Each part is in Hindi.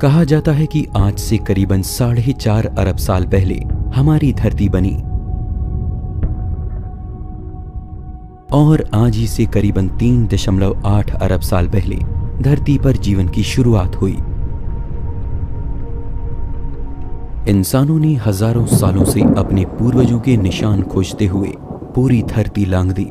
कहा जाता है कि आज से करीबन 4.5 अरब साल पहले हमारी धरती बनी और आज ही से करीबन 3.8 अरब साल पहले धरती पर जीवन की शुरुआत हुई। इंसानों ने हजारों सालों से अपने पूर्वजों के निशान खोजते हुए पूरी धरती लांघ दी।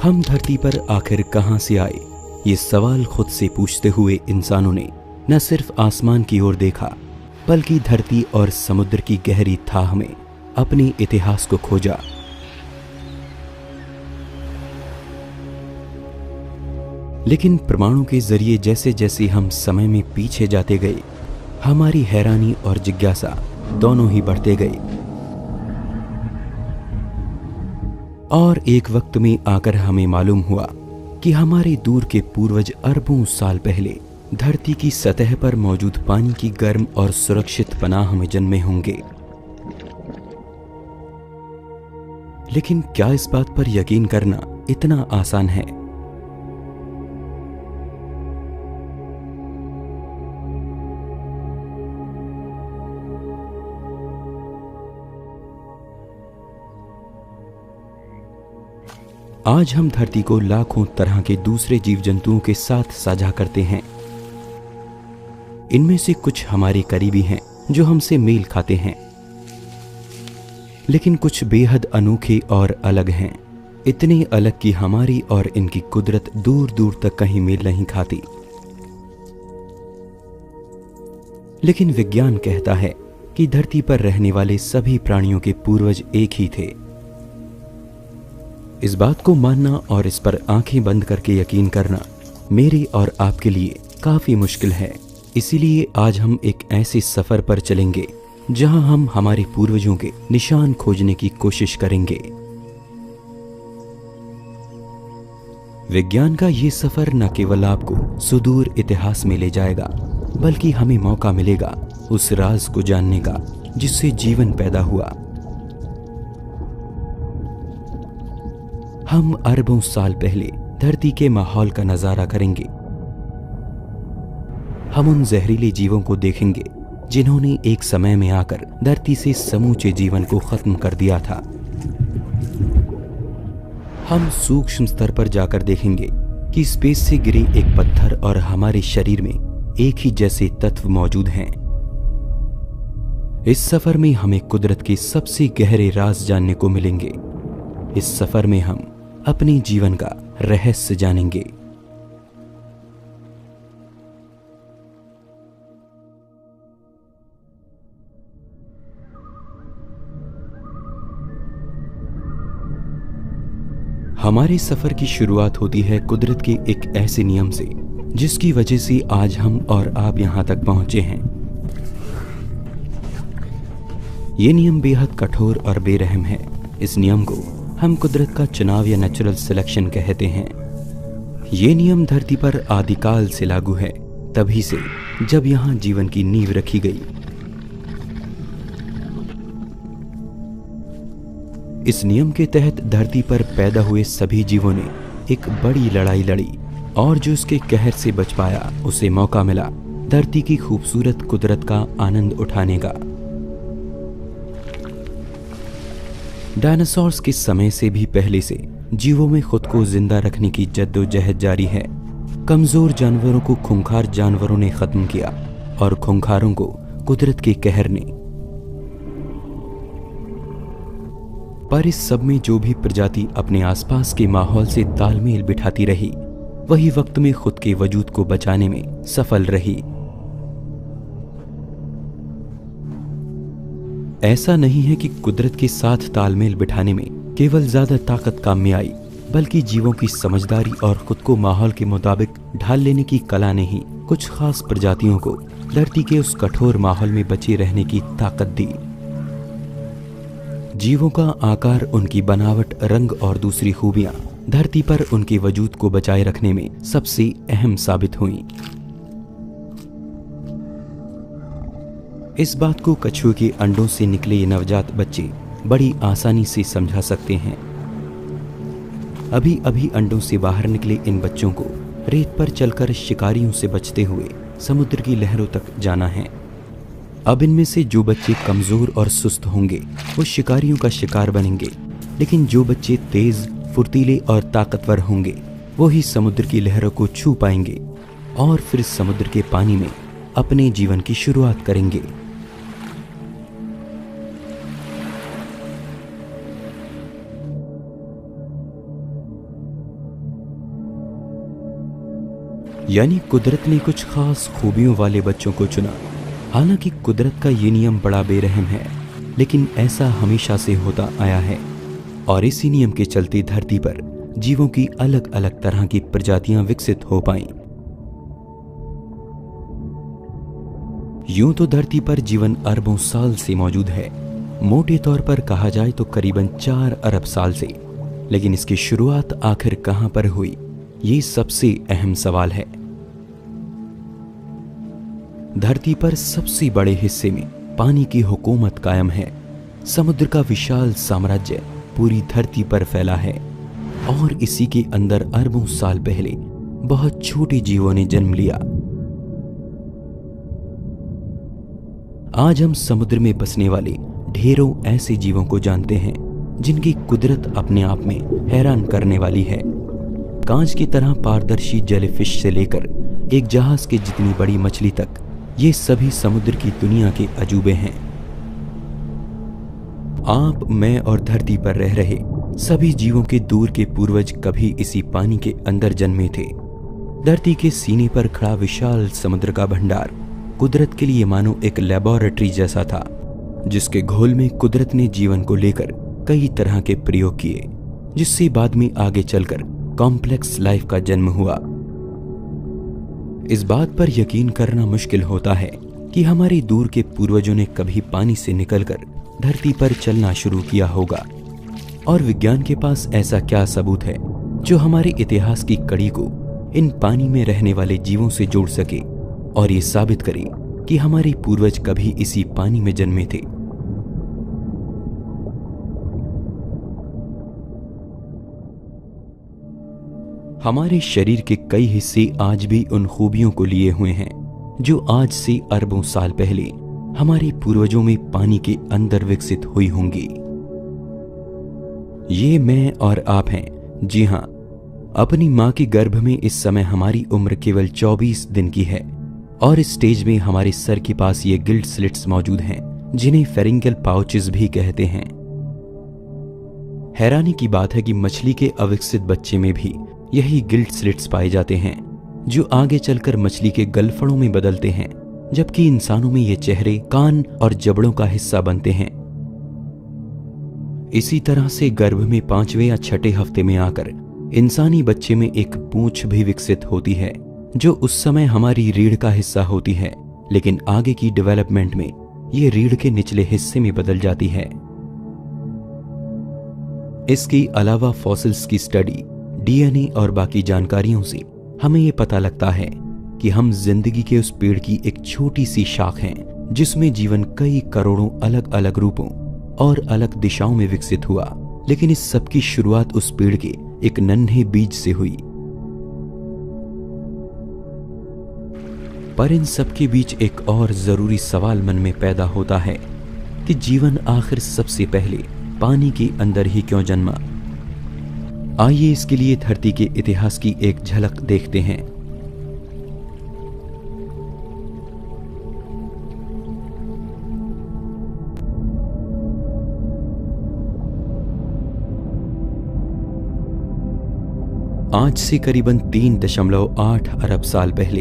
हम धरती पर आखिर कहां से आए, ये सवाल खुद से पूछते हुए इंसानों ने न सिर्फ आसमान की ओर देखा बल्कि धरती और समुद्र की गहरी थाह में अपने इतिहास को खोजा। लेकिन प्रमाणों के जरिए जैसे जैसे हम समय में पीछे जाते गए, हमारी हैरानी और जिज्ञासा दोनों ही बढ़ते गए और एक वक्त में आकर हमें मालूम हुआ कि हमारे दूर के पूर्वज अरबों साल पहले धरती की सतह पर मौजूद पानी की गर्म और सुरक्षित पनाह में जन्मे होंगे। लेकिन क्या इस बात पर यकीन करना इतना आसान है? आज हम धरती को लाखों तरह के दूसरे जीव जंतुओं के साथ साझा करते हैं। इनमें से कुछ हमारे करीबी हैं जो हमसे मेल खाते हैं, लेकिन कुछ बेहद अनोखे और अलग हैं, इतने अलग कि हमारी और इनकी कुदरत दूर दूर तक कहीं मेल नहीं खाती। लेकिन विज्ञान कहता है कि धरती पर रहने वाले सभी प्राणियों के पूर्वज एक ही थे। इस बात को मानना और इस पर आंखें बंद करके यकीन करना मेरे और आपके लिए काफी मुश्किल है। इसीलिए आज हम एक ऐसे सफर पर चलेंगे जहां हम हमारे पूर्वजों के निशान खोजने की कोशिश करेंगे। विज्ञान का ये सफर न केवल आपको सुदूर इतिहास में ले जाएगा, बल्कि हमें मौका मिलेगा उस राज को जानने का जिससे जीवन पैदा हुआ। हम अरबों साल पहले धरती के माहौल का नजारा करेंगे। हम उन जहरीले जीवों को देखेंगे जिन्होंने एक समय में आकर धरती से समूचे जीवन को खत्म कर दिया था। हम सूक्ष्म स्तर पर जाकर देखेंगे कि स्पेस से गिरे एक पत्थर और हमारे शरीर में एक ही जैसे तत्व मौजूद हैं। इस सफर में हमें कुदरत के सबसे गहरे राज जानने को मिलेंगे। इस सफर में हम अपने जीवन का रहस्य जानेंगे। हमारे सफर की शुरुआत होती है कुदरत के एक ऐसे नियम से जिसकी वजह से आज हम और आप यहां तक पहुंचे हैं। यह नियम बेहद कठोर और बेरहम है। इस नियम को हम कुदरत का चुनाव या नेचुरल सिलेक्शन कहते हैं। ये नियम धरती पर आदिकाल से लागू है, तभी से जब यहां जीवन की नींव रखी गई। इस नियम के तहत धरती पर पैदा हुए सभी जीवों ने एक बड़ी लड़ाई लड़ी और जो उसके कहर से बच पाया उसे मौका मिला धरती की खूबसूरत कुदरत का आनंद उठाने का। डायनासोर्स के समय से भी पहले से जीवों में खुद को जिंदा रखने की जद्दोजहद जारी है। कमजोर जानवरों को खूंखार जानवरों ने खत्म किया और खूंखारों को कुदरत के कहर ने। पर इस सब में जो भी प्रजाति अपने आसपास के माहौल से तालमेल बिठाती रही, वही वक्त में खुद के वजूद को बचाने में सफल रही। ऐसा नहीं है कि कुदरत के साथ तालमेल बिठाने में केवल ज्यादा ताकत काम में आई, बल्कि जीवों की समझदारी और खुद को माहौल के मुताबिक ढाल लेने की कला ने ही कुछ खास प्रजातियों को धरती के उस कठोर माहौल में बचे रहने की ताकत दी। जीवों का आकार, उनकी बनावट, रंग और दूसरी खूबियां धरती पर उनके वजूद को बचाए रखने में सबसे अहम साबित हुई। इस बात को कछुए के अंडों से निकले ये नवजात बच्चे बड़ी आसानी से समझा सकते हैं। अभी अभी अंडों से बाहर निकले इन बच्चों को रेत पर चलकर शिकारियों से बचते हुए समुद्र की लहरों तक जाना है। अब इनमें से जो बच्चे कमजोर और सुस्त होंगे वो शिकारियों का शिकार बनेंगे, लेकिन जो बच्चे तेज, फुर्तीले और ताकतवर होंगे वो ही समुद्र की लहरों को छू पाएंगे और फिर समुद्र के पानी में अपने जीवन की शुरुआत करेंगे। यानी कुदरत ने कुछ खास खूबियों वाले बच्चों को चुना। हालांकि कुदरत का ये नियम बड़ा बेरहम है, लेकिन ऐसा हमेशा से होता आया है और इसी नियम के चलते धरती पर जीवों की अलग अलग तरह की प्रजातियां विकसित हो पाईं। यूं तो धरती पर जीवन अरबों साल से मौजूद है, मोटे तौर पर कहा जाए तो करीबन 4 अरब साल से। लेकिन इसकी शुरुआत आखिर कहां पर हुई, ये सबसे अहम सवाल है। धरती पर सबसे बड़े हिस्से में पानी की हुकूमत कायम है। समुद्र का विशाल साम्राज्य पूरी धरती पर फैला है और इसी के अंदर अरबों साल पहले बहुत छोटे जीवों ने जन्म लिया। आज हम समुद्र में बसने वाले ढेरों ऐसे जीवों को जानते हैं जिनकी कुदरत अपने आप में हैरान करने वाली है। कांच की तरह पारदर्शी जेलीफिश से लेकर एक जहाज की जितनी बड़ी मछली तक, ये सभी समुद्र की दुनिया के अजूबे हैं। आप, मैं और धरती पर रह रहे सभी जीवों के दूर के पूर्वज कभी इसी पानी के अंदर जन्मे थे। धरती के सीने पर खड़ा विशाल समुद्र का भंडार कुदरत के लिए मानो एक लेबोरेटरी जैसा था, जिसके घोल में कुदरत ने जीवन को लेकर कई तरह के प्रयोग किए, जिससे बाद में आगे चलकर कॉम्प्लेक्स लाइफ का जन्म हुआ। इस बात पर यकीन करना मुश्किल होता है कि हमारे दूर के पूर्वजों ने कभी पानी से निकलकर धरती पर चलना शुरू किया होगा, और विज्ञान के पास ऐसा क्या सबूत है जो हमारे इतिहास की कड़ी को इन पानी में रहने वाले जीवों से जोड़ सके और ये साबित करे कि हमारे पूर्वज कभी इसी पानी में जन्मे थे। हमारे शरीर के कई हिस्से आज भी उन खूबियों को लिए हुए हैं जो आज से अरबों साल पहले हमारे पूर्वजों में पानी के अंदर विकसित हुई होंगी। ये मैं और आप हैं। जी हां, अपनी मां के गर्भ में इस समय हमारी उम्र केवल 24 दिन की है और इस स्टेज में हमारे सर के पास ये गिल्ड स्लिट्स मौजूद हैं, जिन्हें फेरिंगल पाउचेस भी कहते हैं। हैरानी की बात है कि मछली के अविकसित बच्चे में भी यही गिल्ड स्लिट्स पाए जाते हैं, जो आगे चलकर मछली के गलफड़ों में बदलते हैं, जबकि इंसानों में ये चेहरे, कान और जबड़ों का हिस्सा बनते हैं। इसी तरह से गर्भ में 5वें या 6ठे हफ्ते में आकर इंसानी बच्चे में एक पूंछ भी विकसित होती है, जो उस समय हमारी रीढ़ का हिस्सा होती है, लेकिन आगे की डेवलपमेंट में ये रीढ़ के निचले हिस्से में बदल जाती है। इसके अलावा फॉसिल्स की स्टडी, डीएनए और बाकी जानकारियों से हमें यह पता लगता है कि हम जिंदगी के उस पेड़ की एक छोटी सी शाख हैं, जिसमें जीवन कई करोड़ों अलग अलग रूपों और अलग दिशाओं में विकसित हुआ, लेकिन इस सब की शुरुआत उस पेड़ के एक नन्हे बीज से हुई। पर इन सब के बीच एक और जरूरी सवाल मन में पैदा होता है कि जीवन आखिर सबसे पहले पानी के अंदर ही क्यों जन्मा। आइए इसके लिए धरती के इतिहास की एक झलक देखते हैं। आज से करीबन 3.8 अरब साल पहले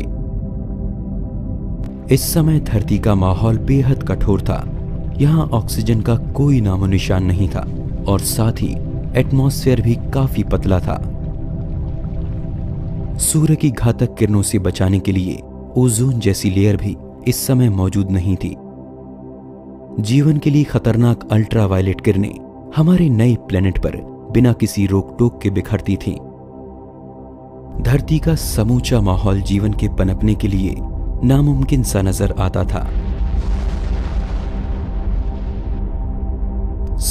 इस समय धरती का माहौल बेहद कठोर था। यहां ऑक्सीजन का कोई नामो निशान नहीं था और साथ ही एटमॉस्फेयर भी काफी पतला था। सूर्य की घातक किरणों से बचाने के लिए ओजोन जैसी लेयर भी इस समय मौजूद नहीं थी। जीवन के लिए खतरनाक अल्ट्रावायलेट किरणें हमारे नए प्लेनेट पर बिना किसी रोक टोक के बिखरती थीं। धरती का समूचा माहौल जीवन के पनपने के लिए नामुमकिन सा नजर आता था।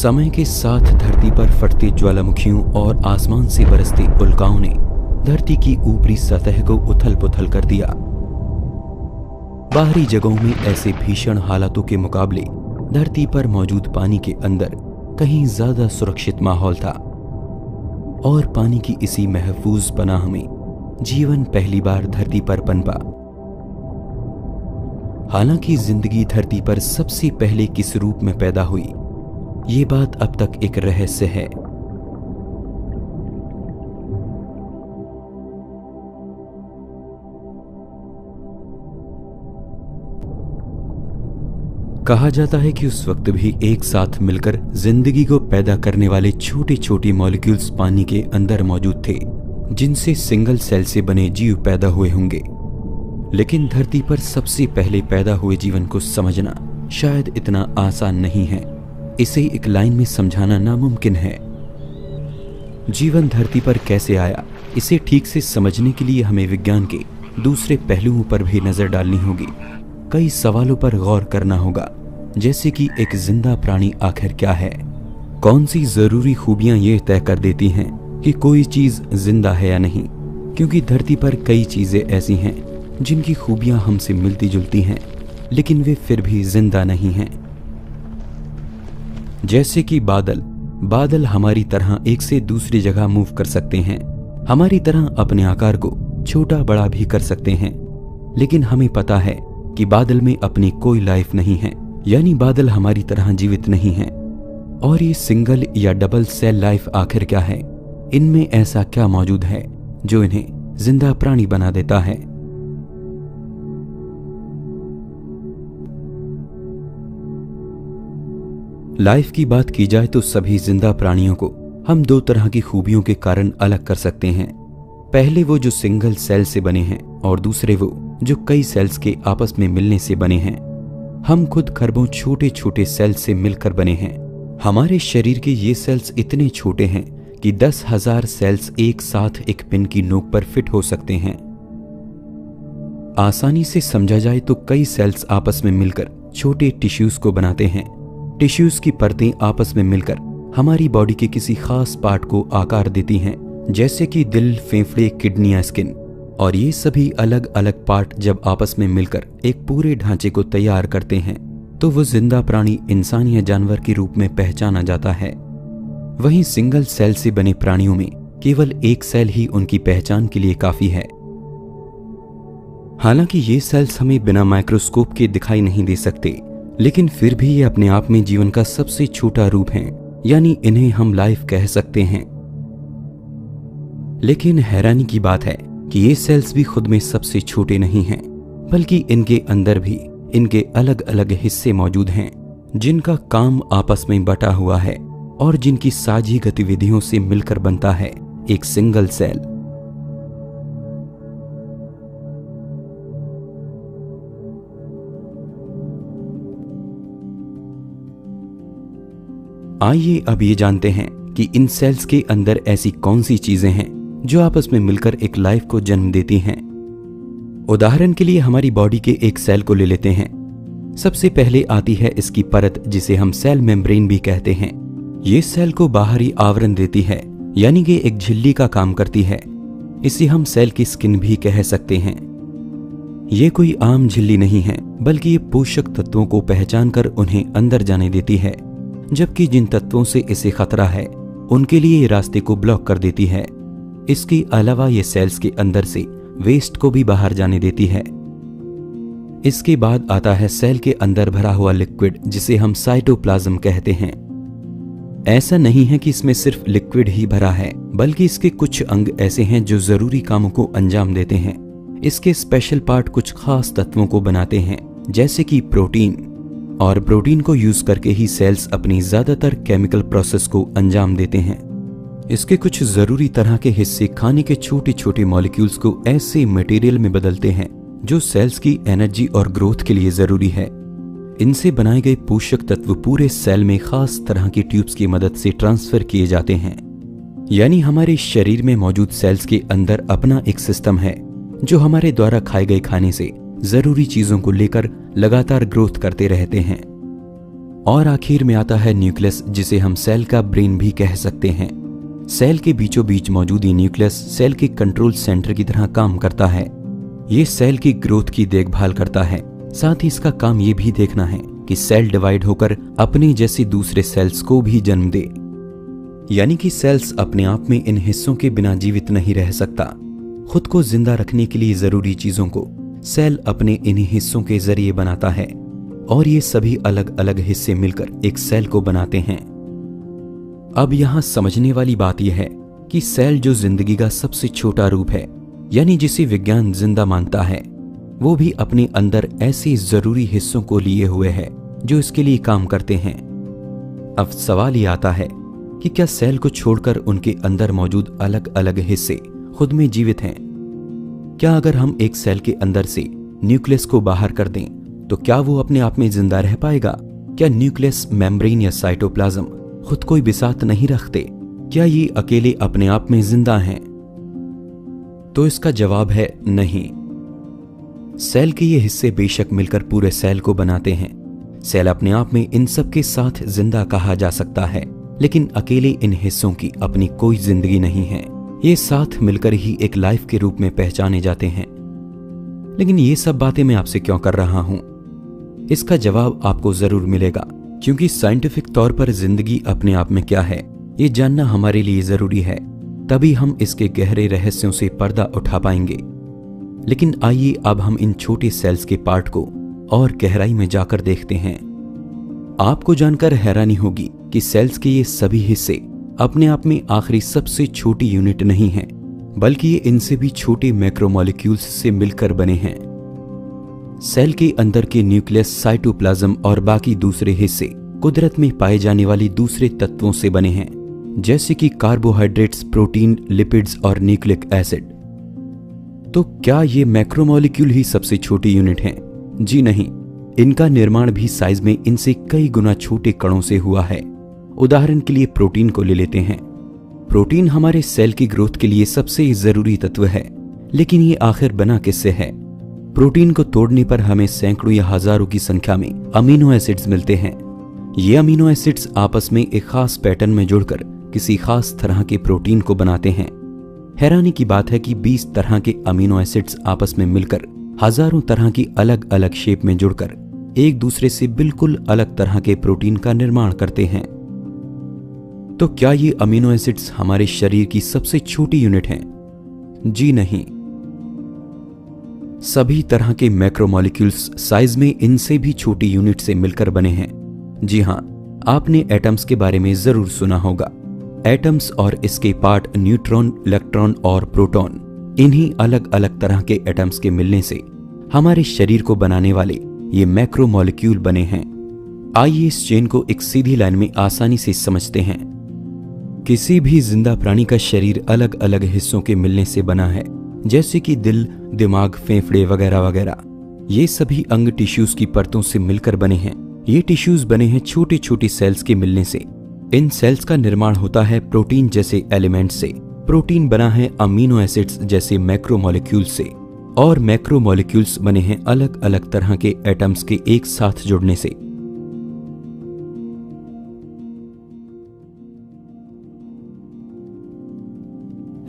समय के साथ धरती पर फटते ज्वालामुखियों और आसमान से बरसते उल्काओं ने धरती की ऊपरी सतह को उथल-पुथल कर दिया। बाहरी जगहों में ऐसे भीषण हालातों के मुकाबले धरती पर मौजूद पानी के अंदर कहीं ज्यादा सुरक्षित माहौल था और पानी की इसी महफूज पनाह में जीवन पहली बार धरती पर पनपा। हालांकि जिंदगी धरती पर सबसे पहले किस रूप में पैदा हुई, ये बात अब तक एक रहस्य है। कहा जाता है कि उस वक्त भी एक साथ मिलकर जिंदगी को पैदा करने वाले छोटे छोटे मॉलिक्यूल्स पानी के अंदर मौजूद थे, जिनसे सिंगल सेल से बने जीव पैदा हुए होंगे। लेकिन धरती पर सबसे पहले पैदा हुए जीवन को समझना शायद इतना आसान नहीं है। इसे एक लाइन में समझाना नामुमकिन है। जीवन धरती पर कैसे आया, इसे ठीक से समझने के लिए हमें विज्ञान के दूसरे पहलुओं पर भी नजर डालनी होगी। कई सवालों पर गौर करना होगा, जैसे कि एक जिंदा प्राणी आखिर क्या है, कौन सी जरूरी खूबियां ये तय कर देती हैं कि कोई चीज जिंदा है या नहीं। क्योंकि धरती पर कई चीजें ऐसी हैं जिनकी खूबियां हमसे मिलती जुलती हैं, लेकिन वे फिर भी जिंदा नहीं हैं। जैसे कि बादल हमारी तरह एक से दूसरी जगह मूव कर सकते हैं, हमारी तरह अपने आकार को छोटा बड़ा भी कर सकते हैं, लेकिन हमें पता है कि बादल में अपनी कोई लाइफ नहीं है, यानी बादल हमारी तरह जीवित नहीं है। और ये सिंगल या डबल सेल लाइफ आखिर क्या है, इनमें ऐसा क्या मौजूद है जो इन्हें जिंदा प्राणी बना देता है। लाइफ की बात की जाए तो सभी जिंदा प्राणियों को हम दो तरह की खूबियों के कारण अलग कर सकते हैं। पहले वो जो सिंगल सेल से बने हैं और दूसरे वो जो कई सेल्स के आपस में मिलने से बने हैं। हम खुद खरबों छोटे छोटे सेल्स से मिलकर बने हैं। हमारे शरीर के ये सेल्स इतने छोटे हैं कि 10,000 सेल्स एक साथ एक पिन की नोक पर फिट हो सकते हैं। आसानी से समझा जाए तो कई सेल्स आपस में मिलकर छोटे टिश्यूज को बनाते हैं। टिश्यूज की परतें आपस में मिलकर हमारी बॉडी के किसी खास पार्ट को आकार देती हैं, जैसे कि दिल, फेफड़े, किडनी या स्किन। और ये सभी अलग अलग पार्ट जब आपस में मिलकर एक पूरे ढांचे को तैयार करते हैं तो वो जिंदा प्राणी इंसान या जानवर के रूप में पहचाना जाता है। वहीं सिंगल सेल से बने प्राणियों में केवल एक सेल ही उनकी पहचान के लिए काफी है। हालांकि ये सेल्स हमें बिना माइक्रोस्कोप के दिखाई नहीं दे सकते, लेकिन फिर भी ये अपने आप में जीवन का सबसे छोटा रूप है, यानी इन्हें हम लाइफ कह सकते हैं। लेकिन हैरानी की बात है कि ये सेल्स भी खुद में सबसे छोटे नहीं हैं, बल्कि इनके अंदर भी इनके अलग अलग हिस्से मौजूद हैं, जिनका काम आपस में बटा हुआ है और जिनकी साझी गतिविधियों से मिलकर बनता है एक सिंगल सेल। आइए अब ये जानते हैं कि इन सेल्स के अंदर ऐसी कौन सी चीजें हैं जो आपस में मिलकर एक लाइफ को जन्म देती हैं। उदाहरण के लिए हमारी बॉडी के एक सेल को ले लेते हैं। सबसे पहले आती है इसकी परत, जिसे हम सेल मेम्ब्रेन भी कहते हैं। ये सेल को बाहरी आवरण देती है, यानी कि एक झिल्ली का काम करती है। इसे हम सेल की स्किन भी कह सकते हैं। ये कोई आम झिल्ली नहीं है, बल्कि ये पोषक तत्वों को पहचान कर उन्हें अंदर जाने देती है, जबकि जिन तत्वों से इसे खतरा है उनके लिए ये रास्ते को ब्लॉक कर देती है। इसके अलावा ये सेल्स के अंदर से वेस्ट को भी बाहर जाने देती है। इसके बाद आता है सेल के अंदर भरा हुआ लिक्विड, जिसे हम साइटोप्लाज्म कहते हैं। ऐसा नहीं है कि इसमें सिर्फ लिक्विड ही भरा है, बल्कि इसके कुछ अंग ऐसे हैं जो जरूरी कामों को अंजाम देते हैं। इसके स्पेशल पार्ट कुछ खास तत्वों को बनाते हैं, जैसे कि प्रोटीन, और प्रोटीन को यूज करके ही सेल्स अपनी ज्यादातर केमिकल प्रोसेस को अंजाम देते हैं। इसके कुछ जरूरी तरह के हिस्से खाने के छोटे छोटे मॉलिक्यूल्स को ऐसे मटेरियल में बदलते हैं जो सेल्स की एनर्जी और ग्रोथ के लिए जरूरी है। इनसे बनाए गए पोषक तत्व पूरे सेल में खास तरह की ट्यूब्स की मदद से ट्रांसफर किए जाते हैं। यानी हमारे शरीर में मौजूद सेल्स के अंदर अपना एक सिस्टम है जो हमारे द्वारा खाए गए खाने से जरूरी चीजों को लेकर लगातार ग्रोथ करते रहते हैं। और आखिर में आता है न्यूक्लियस, जिसे हम सेल का ब्रेन भी कह सकते हैं। सेल के बीचों बीच मौजूद ये न्यूक्लियस सेल के कंट्रोल सेंटर की तरह काम करता है। ये सेल की ग्रोथ की देखभाल करता है। साथ ही इसका काम ये भी देखना है कि सेल डिवाइड होकर अपने जैसे दूसरे सेल्स को भी जन्म दे। यानी कि सेल्स अपने आप में इन हिस्सों के बिना जीवित नहीं रह सकता। खुद को जिंदा रखने के लिए जरूरी चीजों को सेल अपने इन्हीं हिस्सों के जरिए बनाता है और ये सभी अलग अलग हिस्से मिलकर एक सेल को बनाते हैं। अब यहां समझने वाली बात यह है कि सेल जो जिंदगी का सबसे छोटा रूप है, यानी जिसे विज्ञान जिंदा मानता है, वो भी अपने अंदर ऐसे जरूरी हिस्सों को लिए हुए है जो इसके लिए काम करते हैं। अब सवाल ये आता है कि क्या सेल को छोड़कर उनके अंदर मौजूद अलग अलग हिस्से खुद में जीवित हैं? क्या अगर हम एक सेल के अंदर से न्यूक्लियस को बाहर कर दें तो क्या वो अपने आप में जिंदा रह पाएगा? क्या न्यूक्लियस, मेम्ब्रेन या साइटोप्लाज्म खुद कोई बिसात नहीं रखते? क्या ये अकेले अपने आप में जिंदा हैं? तो इसका जवाब है नहीं। सेल के ये हिस्से बेशक मिलकर पूरे सेल को बनाते हैं। सेल अपने आप में इन सब के साथ जिंदा कहा जा सकता है, लेकिन अकेले इन हिस्सों की अपनी कोई जिंदगी नहीं है। ये साथ मिलकर ही एक लाइफ के रूप में पहचाने जाते हैं। लेकिन ये सब बातें मैं आपसे क्यों कर रहा हूं? इसका जवाब आपको जरूर मिलेगा, क्योंकि साइंटिफिक तौर पर जिंदगी अपने आप में क्या है ये जानना हमारे लिए जरूरी है। तभी हम इसके गहरे रहस्यों से पर्दा उठा पाएंगे। लेकिन आइए अब हम इन छोटे सेल्स के पार्ट को और गहराई में जाकर देखते हैं। आपको जानकर हैरानी होगी कि सेल्स के ये सभी हिस्से अपने आप में आखिरी सबसे छोटी यूनिट नहीं है, बल्कि ये इनसे भी छोटे मैक्रोमोलिक्यूल्स से मिलकर बने हैं। सेल के अंदर के न्यूक्लियस, साइटोप्लाज्म और बाकी दूसरे हिस्से कुदरत में पाए जाने वाली दूसरे तत्वों से बने हैं, जैसे कि कार्बोहाइड्रेट्स, प्रोटीन, लिपिड्स और न्यूक्लिक एसिड। तो क्या ये मैक्रोमोलिक्यूल ही सबसे छोटी यूनिट हैं? जी नहीं, इनका निर्माण भी साइज में इनसे कई गुना छोटे कणों से हुआ है। उदाहरण के लिए प्रोटीन को ले लेते हैं। प्रोटीन हमारे सेल की ग्रोथ के लिए सबसे जरूरी तत्व है, लेकिन ये आखिर बना किससे है? प्रोटीन को तोड़ने पर हमें सैकड़ों या हजारों की संख्या में अमीनो एसिड्स मिलते हैं। ये अमीनो एसिड्स आपस में एक खास पैटर्न में जुड़कर किसी खास तरह के प्रोटीन को बनाते हैं। हैरानी की बात है कि 20 तरह के अमीनो एसिड्स आपस में मिलकर हजारों तरह की अलग अलग शेप में जुड़कर एक दूसरे से बिल्कुल अलग तरह के प्रोटीन का निर्माण करते हैं। तो क्या ये अमीनो एसिड्स हमारे शरीर की सबसे छोटी यूनिट हैं? जी नहीं। सभी तरह के मैक्रोमोलिक्यूल्स साइज में इनसे भी छोटी यूनिट से मिलकर बने हैं। जी हां, आपने एटम्स के बारे में जरूर सुना होगा। एटम्स और इसके पार्ट न्यूट्रॉन, इलेक्ट्रॉन और प्रोटॉन, इन्हीं अलग अलग तरह के एटम्स के मिलने से हमारे शरीर को बनाने वाले ये मैक्रोमोलिक्यूल बने हैं। आइए इस चेन को एक सीधी लाइन में आसानी से समझते हैं। किसी भी जिंदा प्राणी का शरीर अलग अलग हिस्सों के मिलने से बना है, जैसे कि दिल, दिमाग, फेफड़े वगैरह वगैरह। ये सभी अंग टिश्यूज की परतों से मिलकर बने हैं। ये टिश्यूज बने हैं छोटे छोटे सेल्स के मिलने से। इन सेल्स का निर्माण होता है प्रोटीन जैसे एलिमेंट से। प्रोटीन बना है अमीनो एसिड्स जैसे मैक्रोमोलिक्यूल्स से, और मैक्रोमोलिक्यूल्स बने हैं अलग अलग तरह के एटम्स के एक साथ जुड़ने से।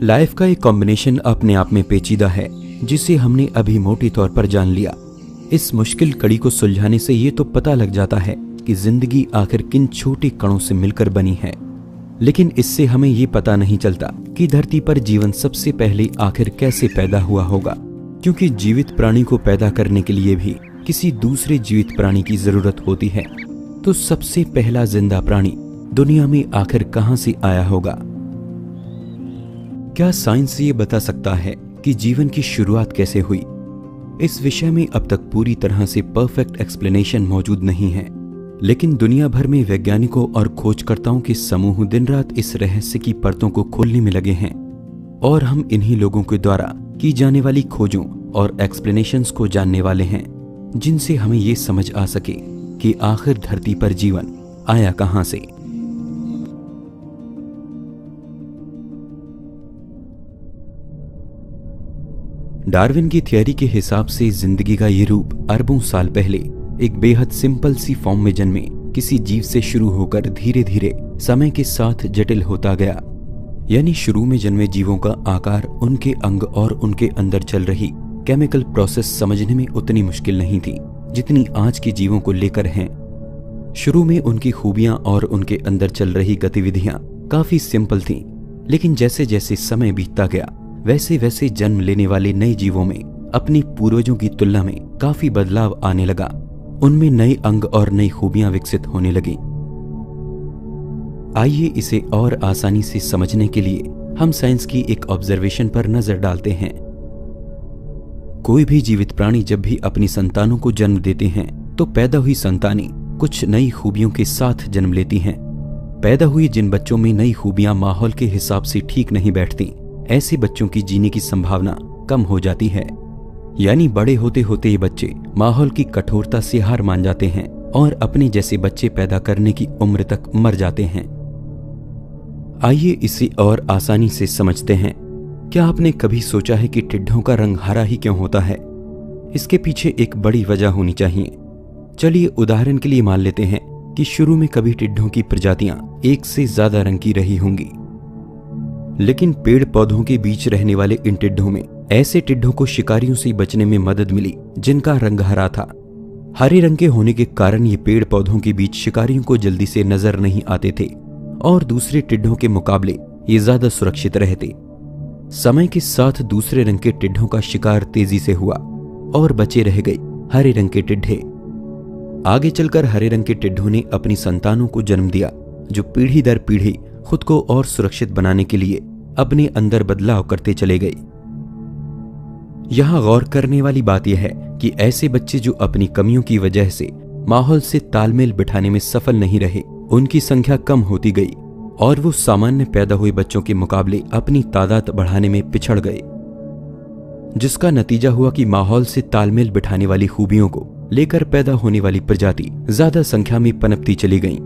लाइफ का एक कॉम्बिनेशन अपने आप में पेचीदा है, जिसे हमने अभी मोटे तौर पर जान लिया। इस मुश्किल कड़ी को सुलझाने से ये तो पता लग जाता है कि जिंदगी आखिर किन छोटे कणों से मिलकर बनी है। लेकिन इससे हमें ये पता नहीं चलता कि धरती पर जीवन सबसे पहले आखिर कैसे पैदा हुआ होगा, क्योंकि जीवित प्राणी को पैदा करने के लिए भी किसी दूसरे जीवित प्राणी की जरूरत होती है। तो सबसे पहला जिंदा प्राणी दुनिया में आखिर कहां से आया होगा? क्या साइंस ये बता सकता है कि जीवन की शुरुआत कैसे हुई? इस विषय में अब तक पूरी तरह से परफेक्ट एक्सप्लेनेशन मौजूद नहीं है, लेकिन दुनिया भर में वैज्ञानिकों और खोजकर्ताओं के समूह दिन रात इस रहस्य की परतों को खोलने में लगे हैं, और हम इन्हीं लोगों के द्वारा की जाने वाली खोजों और एक्सप्लेनेशंस को जानने वाले हैं, जिनसे हमें ये समझ आ सके कि आखिर धरती पर जीवन आया कहां से। डार्विन की थियरी के हिसाब से जिंदगी का ये रूप अरबों साल पहले एक बेहद सिंपल सी फॉर्म में जन्मे किसी जीव से शुरू होकर धीरे धीरे समय के साथ जटिल होता गया। यानी शुरू में जन्मे जीवों का आकार, उनके अंग और उनके अंदर चल रही केमिकल प्रोसेस समझने में उतनी मुश्किल नहीं थी जितनी आज के जीवों को लेकर हैं। शुरू में उनकी खूबियां और उनके अंदर चल रही गतिविधियां काफी सिंपल थीं, लेकिन जैसे जैसे समय बीतता गया वैसे वैसे जन्म लेने वाले नए जीवों में अपनी पूर्वजों की तुलना में काफी बदलाव आने लगा। उनमें नए अंग और नई खूबियां विकसित होने लगी। आइए इसे और आसानी से समझने के लिए हम साइंस की एक ऑब्जर्वेशन पर नजर डालते हैं। कोई भी जीवित प्राणी जब भी अपनी संतानों को जन्म देते हैं तो पैदा हुई संतानें कुछ नई खूबियों के साथ जन्म लेती हैं। पैदा हुए जिन बच्चों में नई खूबियां माहौल के हिसाब से ठीक नहीं बैठती, ऐसे बच्चों की जीने की संभावना कम हो जाती है। यानी बड़े होते होते ये बच्चे माहौल की कठोरता से हार मान जाते हैं और अपने जैसे बच्चे पैदा करने की उम्र तक मर जाते हैं। आइए इसे और आसानी से समझते हैं। क्या आपने कभी सोचा है कि टिड्ढों का रंग हरा ही क्यों होता है? इसके पीछे एक बड़ी वजह होनी चाहिए। चलिए उदाहरण के लिए मान लेते हैं कि शुरू में कभी टिड्ढों की प्रजातियां एक से ज्यादा रंग की रही होंगी, लेकिन पेड़ पौधों के बीच रहने वाले इन टिड्ढों में ऐसे टिड्ढों को शिकारियों से बचने में मदद मिली जिनका रंग हरा था। हरे रंग के होने के कारण ये पेड़ पौधों के बीच शिकारियों को जल्दी से नजर नहीं आते थे और दूसरे टिड्ढों के मुकाबले ये ज्यादा सुरक्षित रहते। समय के साथ दूसरे रंग के टिड्ढों का शिकार तेजी से हुआ और बचे रह गए हरे रंग के टिड्ढे। आगे चलकर हरे रंग के टिड्ढों ने अपनी संतानों को जन्म दिया, जो पीढ़ी दर पीढ़ी खुद को और सुरक्षित बनाने के लिए अपने अंदर बदलाव करते चले गए। यहां गौर करने वाली बात यह है कि ऐसे बच्चे जो अपनी कमियों की वजह से माहौल से तालमेल बिठाने में सफल नहीं रहे, उनकी संख्या कम होती गई और वो सामान्य पैदा हुए बच्चों के मुकाबले अपनी तादाद बढ़ाने में पिछड़ गए, जिसका नतीजा हुआ कि माहौल से तालमेल बिठाने वाली खूबियों को लेकर पैदा होने वाली प्रजाति ज्यादा संख्या में पनपती चली गईं।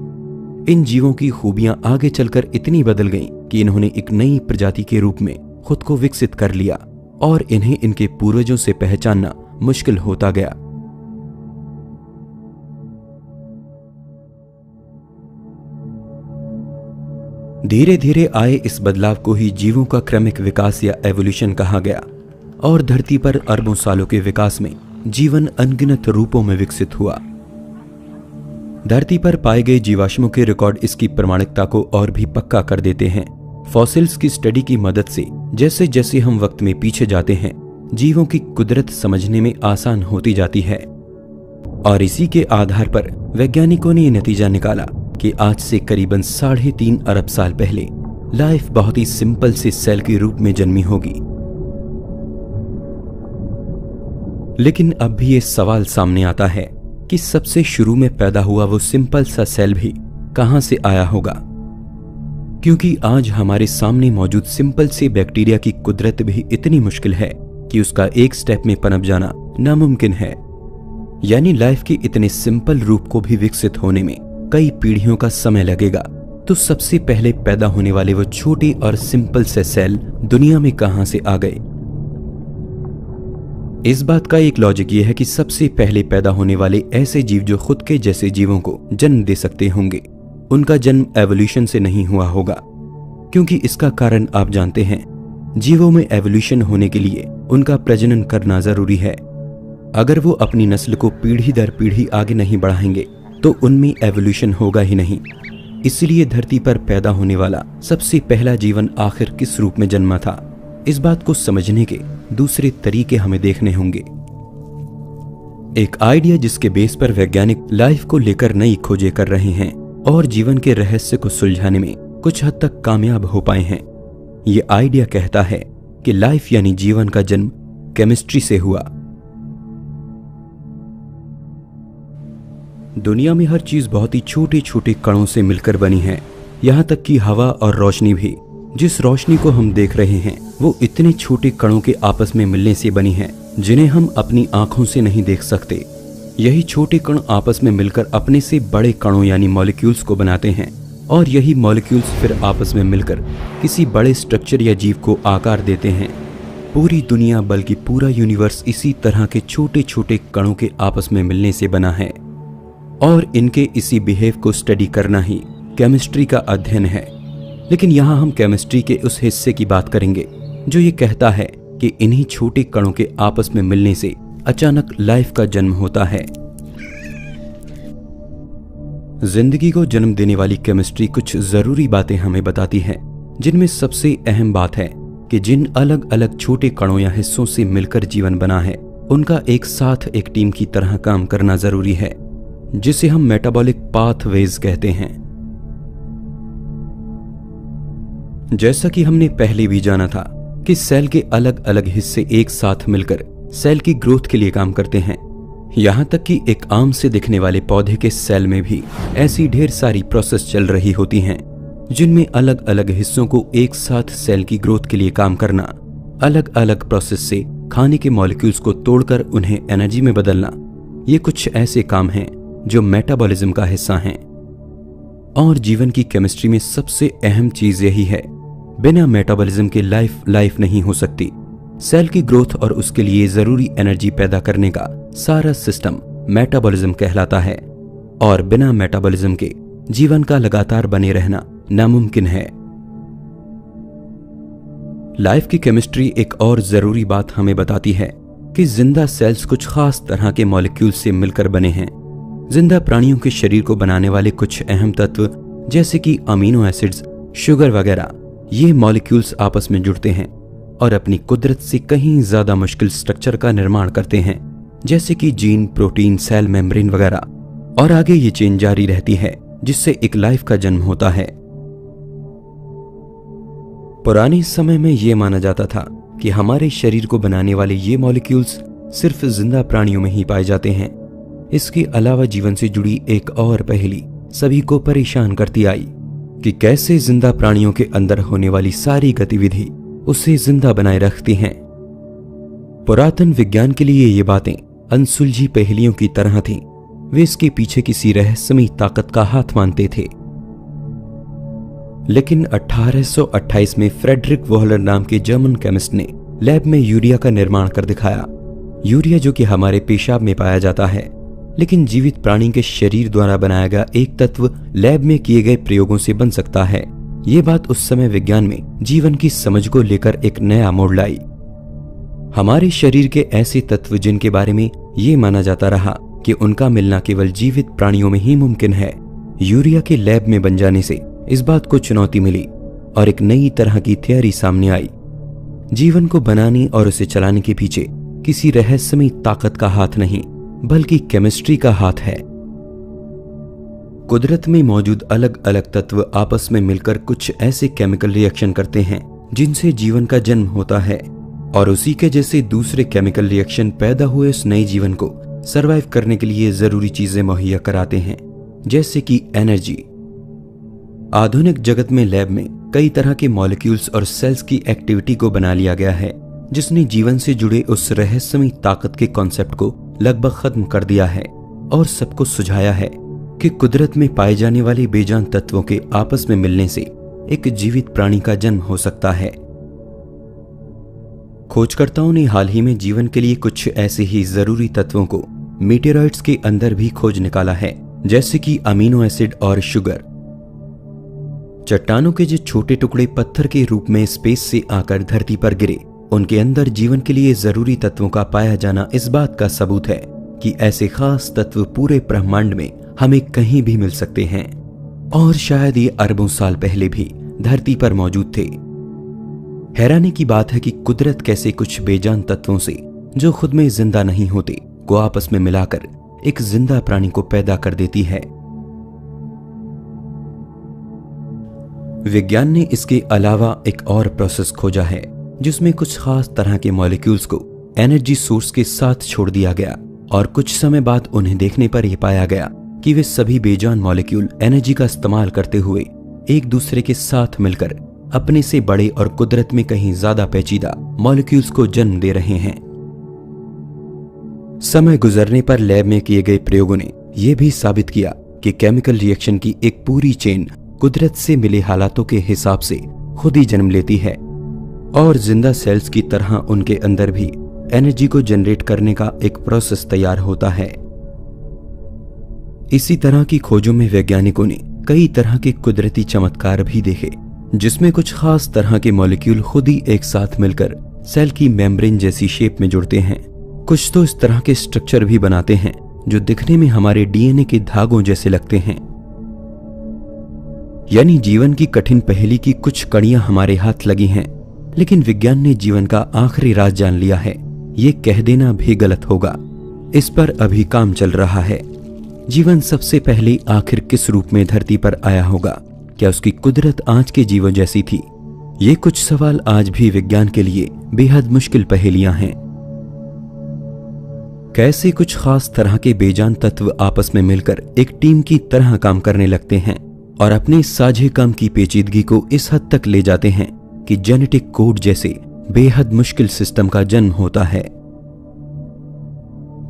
इन जीवों की खूबियां आगे चलकर इतनी बदल गईं कि इन्होंने एक नई प्रजाति के रूप में खुद को विकसित कर लिया और इन्हें इनके पूर्वजों से पहचानना मुश्किल होता गया। धीरे धीरे आए इस बदलाव को ही जीवों का क्रमिक विकास या एवोल्यूशन कहा गया और धरती पर अरबों सालों के विकास में जीवन अनगिनत रूपों में विकसित हुआ। धरती पर पाए गए जीवाश्मों के रिकॉर्ड इसकी प्रामाणिकता को और भी पक्का कर देते हैं। फॉसिल्स की स्टडी की मदद से जैसे जैसे हम वक्त में पीछे जाते हैं, जीवों की कुदरत समझने में आसान होती जाती है और इसी के आधार पर वैज्ञानिकों ने यह नतीजा निकाला कि आज से करीबन 3.5 अरब साल पहले लाइफ बहुत ही सिंपल से सेल के रूप में जन्मी होगी। लेकिन अब भी ये सवाल सामने आता है कि सबसे शुरू में पैदा हुआ वो सिंपल सा सेल भी कहां से आया होगा, क्योंकि आज हमारे सामने मौजूद सिंपल से बैक्टीरिया की कुदरत भी इतनी मुश्किल है कि उसका एक स्टेप में पनप जाना नामुमकिन है। यानी लाइफ के इतने सिंपल रूप को भी विकसित होने में कई पीढ़ियों का समय लगेगा। तो सबसे पहले पैदा होने वाले वो छोटे और सिंपल से सेल दुनिया में कहां से आ गए? इस बात का एक लॉजिक यह है कि सबसे पहले पैदा होने वाले ऐसे जीव जो खुद के जैसे जीवों को जन्म दे सकते होंगे, उनका जन्म एवोल्यूशन से नहीं हुआ होगा, क्योंकि इसका कारण आप जानते हैं, जीवों में एवोल्यूशन होने के लिए उनका प्रजनन करना जरूरी है। अगर वो अपनी नस्ल को पीढ़ी दर पीढ़ी आगे नहीं बढ़ाएंगे तो उनमें एवोल्यूशन होगा ही नहीं। इसलिए धरती पर पैदा होने वाला सबसे पहला जीवन आखिर किस रूप में जन्मा था, इस बात को समझने के दूसरे तरीके हमें देखने होंगे। एक आइडिया जिसके बेस पर वैज्ञानिक लाइफ को लेकर नई खोजें कर रहे हैं और जीवन के रहस्य को सुलझाने में कुछ हद तक कामयाब हो पाए हैं। ये आइडिया कहता है कि लाइफ यानी जीवन का जन्म केमिस्ट्री से हुआ। दुनिया में हर चीज बहुत ही छोटे छोटे कणों से मिलकर बनी है, यहाँ तक कि हवा और रोशनी भी। जिस रोशनी को हम देख रहे हैं वो इतने छोटे कणों के आपस में मिलने से बनी है जिन्हें हम अपनी आंखों से नहीं देख सकते। यही छोटे कण आपस में मिलकर अपने से बड़े कणों यानी मॉलिक्यूल्स को बनाते हैं और यही मॉलिक्यूल्स फिर आपस में मिलकर किसी बड़े स्ट्रक्चर या जीव को आकार देते हैं। पूरी दुनिया बल्कि पूरा यूनिवर्स इसी तरह के छोटे छोटे कणों के आपस में मिलने से बना है और इनके इसी बिहेव को स्टडी करना ही केमिस्ट्री का अध्ययन है। लेकिन यहाँ हम केमिस्ट्री के उस हिस्से की बात करेंगे जो ये कहता है कि इन्हीं छोटे कणों के आपस में मिलने से अचानक लाइफ का जन्म होता है। जिंदगी को जन्म देने वाली केमिस्ट्री कुछ जरूरी बातें हमें बताती है, जिनमें सबसे अहम बात है कि जिन अलग अलग छोटे कणों या हिस्सों से मिलकर जीवन बना है, उनका एक साथ एक टीम की तरह काम करना जरूरी है, जिसे हम मेटाबॉलिक पाथवेज कहते हैं। जैसा कि हमने पहले भी जाना था कि सेल के अलग अलग हिस्से एक साथ मिलकर सेल की ग्रोथ के लिए काम करते हैं। यहां तक कि एक आम से दिखने वाले पौधे के सेल में भी ऐसी ढेर सारी प्रोसेस चल रही होती हैं, जिनमें अलग अलग हिस्सों को एक साथ सेल की ग्रोथ के लिए काम करना, अलग अलग प्रोसेस से खाने के मॉलिक्यूल्स को तोड़कर उन्हें एनर्जी में बदलना, ये कुछ ऐसे काम हैं जो मेटाबॉलिज्म का हिस्सा हैं। और जीवन की केमिस्ट्री में सबसे अहम चीज यही है, बिना मेटाबॉलिज्म के लाइफ नहीं हो सकती। सेल की ग्रोथ और उसके लिए जरूरी एनर्जी पैदा करने का सारा सिस्टम मेटाबॉलिज्म कहलाता है, और बिना मेटाबॉलिज्म के जीवन का लगातार बने रहना नामुमकिन है। लाइफ की केमिस्ट्री एक और जरूरी बात हमें बताती है कि जिंदा सेल्स कुछ खास तरह के मॉलिक्यूल से मिलकर बने हैं। जिंदा प्राणियों के शरीर को बनाने वाले कुछ अहम तत्व जैसे कि अमीनो एसिड्स, शुगर वगैरह, ये मॉलिक्यूल्स आपस में जुड़ते हैं और अपनी कुदरत से कहीं ज्यादा मुश्किल स्ट्रक्चर का निर्माण करते हैं, जैसे कि जीन, प्रोटीन, सेल मेम्ब्रेन वगैरह। और आगे ये चेन जारी रहती है, जिससे एक लाइफ का जन्म होता है। पुराने समय में यह माना जाता था कि हमारे शरीर को बनाने वाले ये मॉलिक्यूल्स सिर्फ जिंदा प्राणियों में ही पाए जाते हैं। इसके अलावा जीवन से जुड़ी एक और पहेली सभी को परेशान करती आई कि कैसे जिंदा प्राणियों के अंदर होने वाली सारी गतिविधि उसे जिंदा बनाए रखती हैं। पुरातन विज्ञान के लिए ये बातें अनसुलझी पहेलियों की तरह थीं। वे इसके पीछे किसी रहस्यमयी ताकत का हाथ मानते थे। लेकिन 1828 में फ्रेडरिक वोहलर नाम के जर्मन केमिस्ट ने लैब में यूरिया का निर्माण कर दिखाया। यूरिया जो कि हमारे पेशाब में पाया जाता है, लेकिन जीवित प्राणी के शरीर द्वारा बनाया गया एक तत्व लैब में किए गए प्रयोगों से बन सकता है। ये बात उस समय विज्ञान में जीवन की समझ को लेकर एक नया मोड़ लाई। हमारे शरीर के ऐसे तत्व जिनके बारे में ये माना जाता रहा कि उनका मिलना केवल जीवित प्राणियों में ही मुमकिन है, यूरिया के लैब में बन जाने से इस बात को चुनौती मिली और एक नई तरह की थियरी सामने आई। जीवन को बनाने और उसे चलाने के पीछे किसी रहस्यमयी ताकत का हाथ नहीं, बल्कि केमिस्ट्री का हाथ है। कुदरत में मौजूद अलग अलग तत्व आपस में मिलकर कुछ ऐसे केमिकल रिएक्शन करते हैं जिनसे जीवन का जन्म होता है, और उसी के जैसे दूसरे केमिकल रिएक्शन पैदा हुए उस नए जीवन को सरवाइव करने के लिए जरूरी चीजें मुहैया कराते हैं, जैसे कि एनर्जी। आधुनिक जगत में लैब में कई तरह के मॉलिक्यूल्स और सेल्स की एक्टिविटी को बना लिया गया है, जिसने जीवन से जुड़े उस रहस्यमयी ताकत के कॉन्सेप्ट को लगभग खत्म कर दिया है और सबको सुझाया है कि कुदरत में पाए जाने वाले बेजान तत्वों के आपस में मिलने से एक जीवित प्राणी का जन्म हो सकता है। खोजकर्ताओं ने हाल ही में जीवन के लिए कुछ ऐसे ही जरूरी तत्वों को मीटेरॉइड्स के अंदर भी खोज निकाला है, जैसे कि अमीनो एसिड और शुगर। चट्टानों के जो छोटे टुकड़े पत्थर के रूप में स्पेस से आकर धरती पर गिरे, उनके अंदर जीवन के लिए जरूरी तत्वों का पाया जाना इस बात का सबूत है कि ऐसे खास तत्व पूरे ब्रह्मांड में हमें कहीं भी मिल सकते हैं, और शायद ये अरबों साल पहले भी धरती पर मौजूद थे। हैरानी की बात है कि कुदरत कैसे कुछ बेजान तत्वों से जो खुद में जिंदा नहीं होते को आपस में मिलाकर एक जिंदा प्राणी को पैदा कर देती है। विज्ञान ने इसके अलावा एक और प्रोसेस खोजा है जिसमें कुछ खास तरह के मॉलिक्यूल्स को एनर्जी सोर्स के साथ छोड़ दिया गया, और कुछ समय बाद उन्हें देखने पर यह पाया गया कि वे सभी बेजान मॉलिक्यूल एनर्जी का इस्तेमाल करते हुए एक दूसरे के साथ मिलकर अपने से बड़े और कुदरत में कहीं ज्यादा पेचीदा मॉलिक्यूल्स को जन्म दे रहे हैं। समय गुजरने पर लैब में किए गए प्रयोगों ने यह भी साबित किया कि केमिकल रिएक्शन की एक पूरी चेन कुदरत से मिले हालातों के हिसाब से खुद ही जन्म लेती है, और जिंदा सेल्स की तरह उनके अंदर भी एनर्जी को जनरेट करने का एक प्रोसेस तैयार होता है। इसी तरह की खोजों में वैज्ञानिकों ने कई तरह के कुदरती चमत्कार भी देखे, जिसमें कुछ खास तरह के मॉलिक्यूल खुद ही एक साथ मिलकर सेल की मेम्ब्रेन जैसी शेप में जुड़ते हैं। कुछ तो इस तरह के स्ट्रक्चर भी बनाते हैं जो दिखने में हमारे डीएनए के धागों जैसे लगते हैं। यानी जीवन की कठिन पहेली की कुछ कड़ियां हमारे हाथ लगी हैं, लेकिन विज्ञान ने जीवन का आखिरी राज जान लिया है, ये कह देना भी गलत होगा। इस पर अभी काम चल रहा है। जीवन सबसे पहले आखिर किस रूप में धरती पर आया होगा? क्या उसकी कुदरत आज के जीवन जैसी थी? ये कुछ सवाल आज भी विज्ञान के लिए बेहद मुश्किल पहेलियां हैं। कैसे कुछ खास तरह के बेजान तत्व आपस में मिलकर एक टीम की तरह काम करने लगते हैं और अपने साझे काम की पेचीदगी को इस हद तक ले जाते हैं कि जेनेटिक कोड जैसे बेहद मुश्किल सिस्टम का जन्म होता है।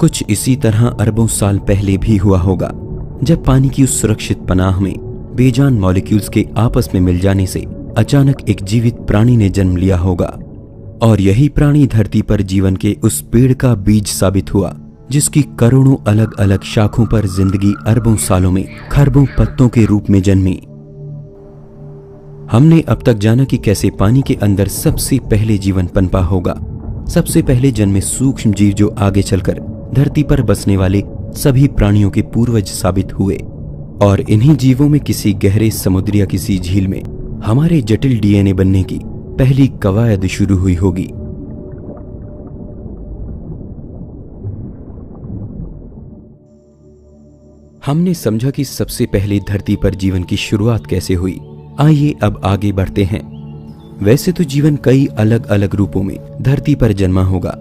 कुछ इसी तरह अरबों साल पहले भी हुआ होगा, जब पानी की उस सुरक्षित पनाह में बेजान मॉलिक्यूल्स के आपस में मिल जाने से अचानक एक जीवित प्राणी ने जन्म लिया होगा। और यही प्राणी धरती पर जीवन के उस पेड़ का बीज साबित हुआ, जिसकी करोड़ों अलग अलग शाखों पर जिंदगी अरबों सालों में खरबों पत्तों के रूप में जन्मी। हमने अब तक जाना कि कैसे पानी के अंदर सबसे पहले जीवन पनपा होगा। सबसे पहले जन्मे सूक्ष्म जीव जो आगे चलकर धरती पर बसने वाले सभी प्राणियों के पूर्वज साबित हुए। और इन्हीं जीवों में किसी गहरे समुद्र या किसी झील में हमारे जटिल डीएनए बनने की पहली कवायद शुरू हुई होगी। हमने समझा कि सबसे पहले धरती पर जीवन की शुरुआत कैसे हुई। आइए अब आगे बढ़ते हैं। वैसे तो जीवन कई अलग अलग रूपों में धरती पर जन्मा होगा,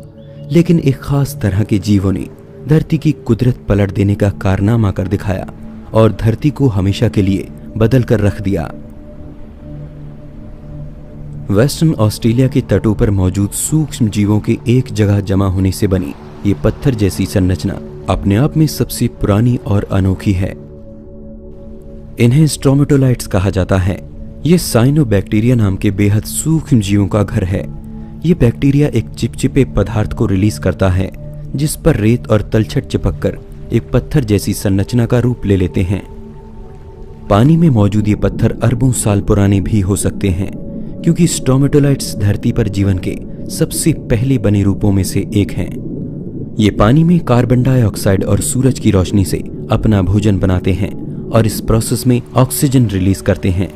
लेकिन एक खास तरह के जीवों ने धरती की कुदरत पलट देने का कारनामा कर दिखाया और धरती को हमेशा के लिए बदल कर रख दिया। वेस्टर्न ऑस्ट्रेलिया के तटों पर मौजूद सूक्ष्म जीवों के एक जगह जमा होने से बनी ये पत्थर जैसी संरचना अपने आप में सबसे पुरानी और अनोखी है। इन्हें स्ट्रोमेटोलाइट्स कहा जाता है। ये साइनोबैक्टीरिया नाम के बेहद सूक्ष्म जीवों का घर है। ये बैक्टीरिया एक चिपचिपे पदार्थ को रिलीज करता है, जिस पर रेत और तलछट चिपककर एक पत्थर जैसी संरचना का रूप ले लेते हैं। पानी में मौजूद ये पत्थर अरबों साल पुराने भी हो सकते हैं, क्योंकि स्ट्रोमेटोलाइट्स धरती पर जीवन के सबसे पहले बने रूपों में से एक हैं। ये पानी में कार्बन डाइऑक्साइड और सूरज की रोशनी से अपना भोजन बनाते हैं और इस प्रोसेस में ऑक्सीजन रिलीज करते हैं,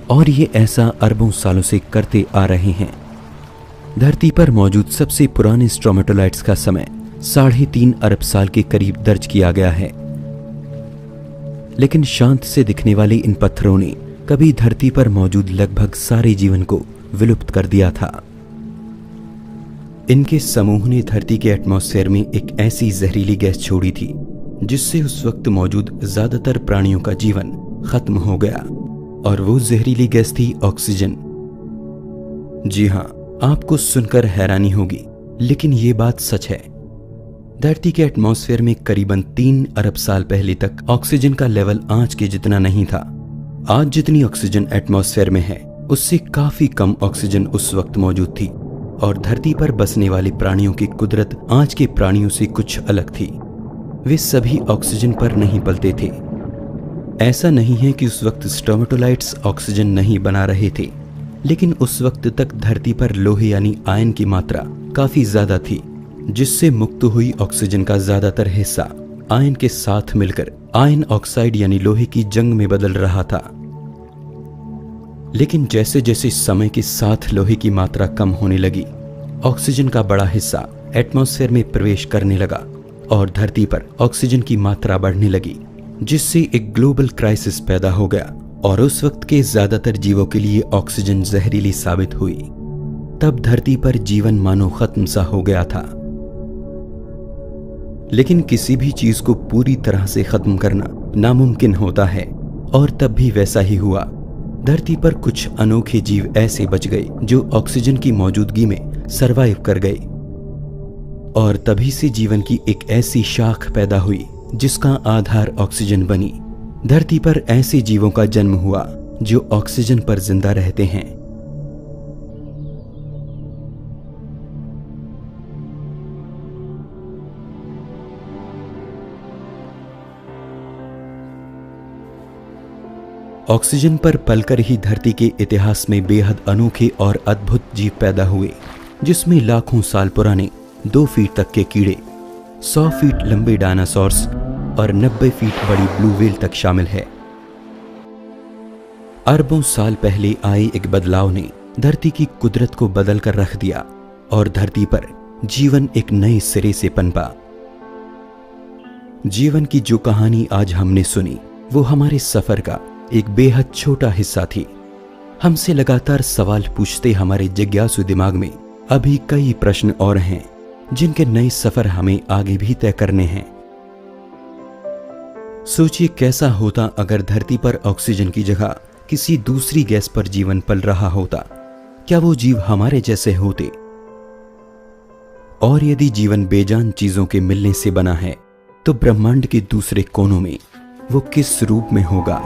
और ये ऐसा अरबों सालों से करते आ रहे हैं। धरती पर मौजूद सबसे पुराने स्ट्रोमेटोलाइट्स का समय 3.5 अरब साल के करीब दर्ज किया गया है। लेकिन शांत से दिखने वाले इन पत्थरों ने कभी धरती पर मौजूद लगभग सारे जीवन को विलुप्त कर दिया था। इनके समूह ने धरती के एटमॉस्फेयर में एक ऐसी जहरीली गैस छोड़ी थी, जिससे उस वक्त मौजूद ज्यादातर प्राणियों का जीवन खत्म हो गया, और वो जहरीली गैस थी ऑक्सीजन। जी हाँ, आपको सुनकर हैरानी होगी, लेकिन ये बात सच है। धरती के एटमॉस्फेयर में करीबन 3 अरब साल पहले तक ऑक्सीजन का लेवल आज के जितना नहीं था। आज जितनी ऑक्सीजन एटमॉस्फेयर में है, उससे काफी कम ऑक्सीजन उस वक्त मौजूद थी, और धरती पर बसने वाले प्राणियों की कुदरत आज के प्राणियों से कुछ अलग थी। वे सभी ऑक्सीजन पर नहीं पलते थे। ऐसा नहीं है कि उस वक्त स्ट्रोमेटोलाइट्स ऑक्सीजन नहीं बना रहे थे, लेकिन उस वक्त तक धरती पर लोहे यानी आयन की मात्रा काफी ज्यादा थी, जिससे मुक्त हुई ऑक्सीजन का ज्यादातर हिस्सा आयन के साथ मिलकर आयन ऑक्साइड यानी लोहे की जंग में बदल रहा था। लेकिन जैसे जैसे समय के साथ लोहे की मात्रा कम होने लगी, ऑक्सीजन का बड़ा हिस्सा एटमॉस्फेयर में प्रवेश करने लगा और धरती पर ऑक्सीजन की मात्रा बढ़ने लगी, जिससे एक ग्लोबल क्राइसिस पैदा हो गया और उस वक्त के ज्यादातर जीवों के लिए ऑक्सीजन जहरीली साबित हुई। तब धरती पर जीवन मानो खत्म सा हो गया था। लेकिन किसी भी चीज को पूरी तरह से खत्म करना नामुमकिन होता है, और तब भी वैसा ही हुआ। धरती पर कुछ अनोखे जीव ऐसे बच गए जो ऑक्सीजन की मौजूदगी में सरवाइव कर गए, और तभी से जीवन की एक ऐसी शाख पैदा हुई जिसका आधार ऑक्सीजन बनी। धरती पर ऐसे जीवों का जन्म हुआ जो ऑक्सीजन पर जिंदा रहते हैं। ऑक्सीजन पर पलकर ही धरती के इतिहास में बेहद अनोखे और अद्भुत जीव पैदा हुए, जिसमें लाखों साल पुराने 2 फीट तक के कीड़े, 100 फीट लंबे डायनासोर्स और 90 फीट बड़ी ब्लू व्हेल तक शामिल है। अरबों साल पहले आए एक बदलाव ने धरती की कुदरत को बदल कर रख दिया और धरती पर जीवन एक नए सिरे से पनपा। जीवन की जो कहानी आज हमने सुनी वो हमारे सफर का एक बेहद छोटा हिस्सा थी। हमसे लगातार सवाल पूछते हमारे जिज्ञासु दिमाग में अभी कई प्रश्न और हैं जिनके नए सफर हमें आगे भी तय करने हैं। सोचिए कैसा होता अगर धरती पर ऑक्सीजन की जगह किसी दूसरी गैस पर जीवन पल रहा होता। क्या वो जीव हमारे जैसे होते? और यदि जीवन बेजान चीजों के मिलने से बना है तो ब्रह्मांड के दूसरे कोनों में वो किस रूप में होगा?